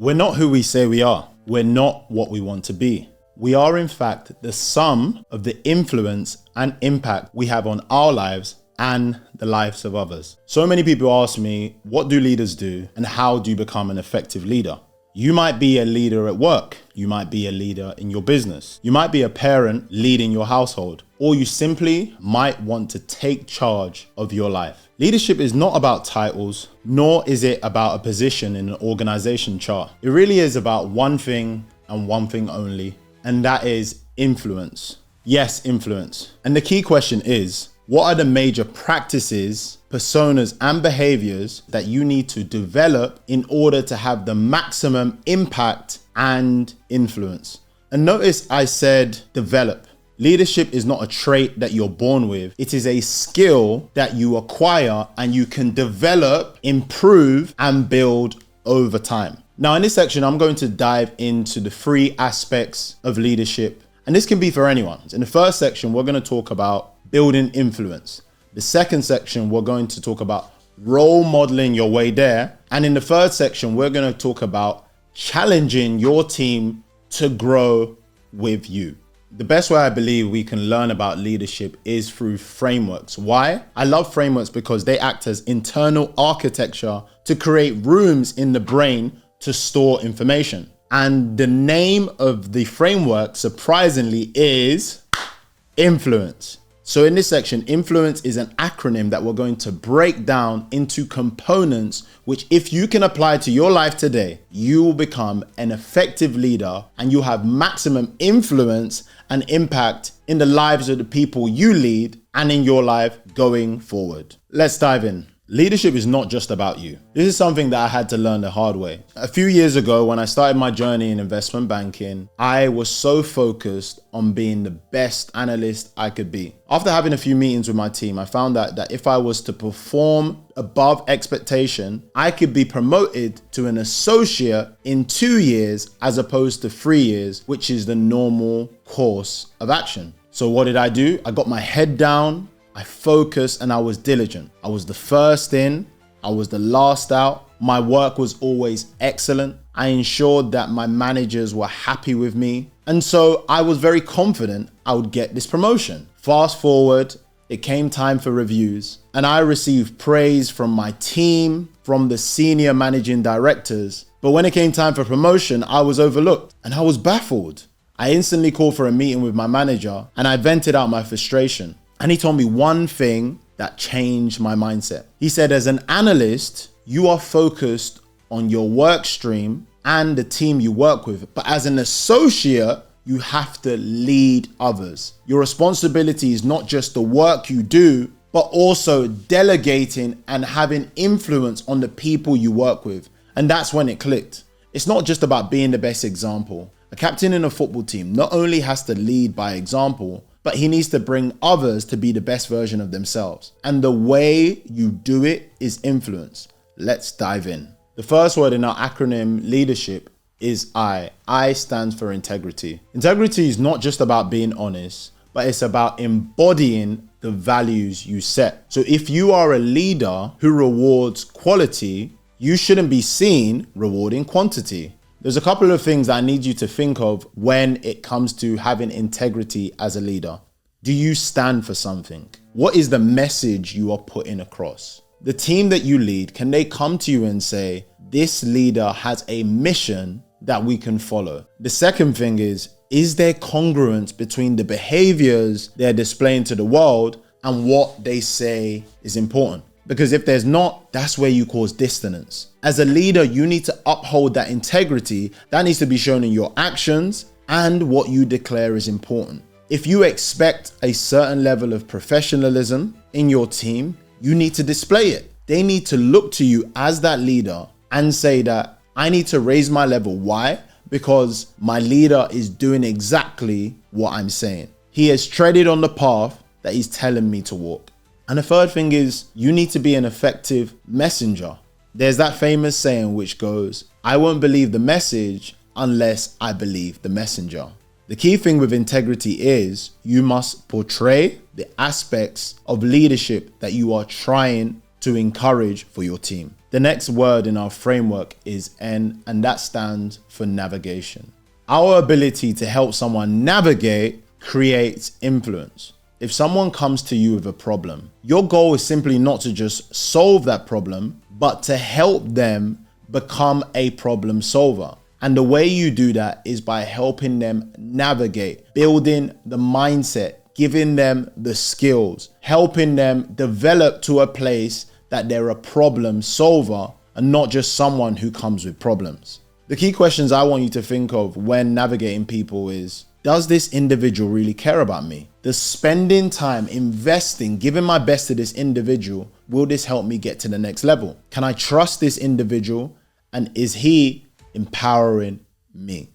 We're not who we say we are. We're not what we want to be. We are, in fact, the sum of the influence and impact we have on our lives and the lives of others. So many people ask me, what do leaders do and how do you become an effective leader? You might be a leader at work. You might be a leader in your business. You might be a parent leading your household, or you simply might want to take charge of your life. Leadership is not about titles, nor is it about a position in an organization chart. It really is about one thing and one thing only, and that is influence. Yes, influence. And the key question is, what are the major practices, personas, and behaviors that you need to develop in order to have the maximum impact and influence? And notice I said develop. Leadership is not a trait that you're born with. It is a skill that you acquire and you can develop, improve, and build over time. Now, in this section, I'm going to dive into the 3 aspects of leadership, and this can be for anyone. In the first section, we're going to talk about building influence. The second section, we're going to talk about role modeling your way there. And in the third section, we're going to talk about challenging your team to grow with you. The best way I believe we can learn about leadership is through frameworks. Why? I love frameworks because they act as internal architecture to create rooms in the brain to store information. And the name of the framework, surprisingly, is influence. So in this section, influence is an acronym that we're going to break down into components, which if you can apply to your life today, you will become an effective leader and you have maximum influence and impact in the lives of the people you lead and in your life going forward. Let's dive in. Leadership is not just about you. This is something that I had to learn the hard way. A few years ago, when I started my journey in investment banking, I was so focused on being the best analyst I could be. After having a few meetings with my team, I found out that if I was to perform above expectation, I could be promoted to an associate in 2 years as opposed to 3 years, which is the normal course of action. So what did I do? I got my head down. I focused and I was diligent. I was the first in, I was the last out. My work was always excellent. I ensured that my managers were happy with me. And so I was very confident I would get this promotion. Fast forward, it came time for reviews and I received praise from my team, from the senior managing directors. But when it came time for promotion, I was overlooked and I was baffled. I instantly called for a meeting with my manager and I vented out my frustration. And he told me one thing that changed my mindset. He said, as an analyst, you are focused on your work stream and the team you work with. But as an associate, you have to lead others. Your responsibility is not just the work you do, but also delegating and having influence on the people you work with. And that's when it clicked. It's not just about being the best example. A captain in a football team not only has to lead by example, but he needs to bring others to be the best version of themselves. And the way you do it is influence. Let's dive in. The first word in our acronym leadership is I. I stands for integrity. Integrity is not just about being honest, but it's about embodying the values you set. So if you are a leader who rewards quality, you shouldn't be seen rewarding quantity. There's a couple of things I need you to think of when it comes to having integrity as a leader. Do you stand for something? What is the message you are putting across? The team that you lead, can they come to you and say, this leader has a mission that we can follow? The second thing is there congruence between the behaviors they're displaying to the world and what they say is important? Because if there's not, that's where you cause dissonance. As a leader, you need to uphold that integrity. That needs to be shown in your actions and what you declare is important. If you expect a certain level of professionalism in your team, you need to display it. They need to look to you as that leader and say that I need to raise my level. Why? Because my leader is doing exactly what I'm saying. He has treaded on the path that he's telling me to walk. And the third thing is you need to be an effective messenger. There's that famous saying which goes, I won't believe the message unless I believe the messenger. The key thing with integrity is you must portray the aspects of leadership that you are trying to encourage for your team. The next word in our framework is N, and that stands for navigation. Our ability to help someone navigate creates influence. If someone comes to you with a problem, your goal is simply not to just solve that problem, but to help them become a problem solver. And the way you do that is by helping them navigate, building the mindset, giving them the skills, helping them develop to a place that they're a problem solver and not just someone who comes with problems. The key questions I want you to think of when navigating people is, does this individual really care about me? Does spending time, investing, giving my best to this individual, will this help me get to the next level? Can I trust this individual? And is he empowering me?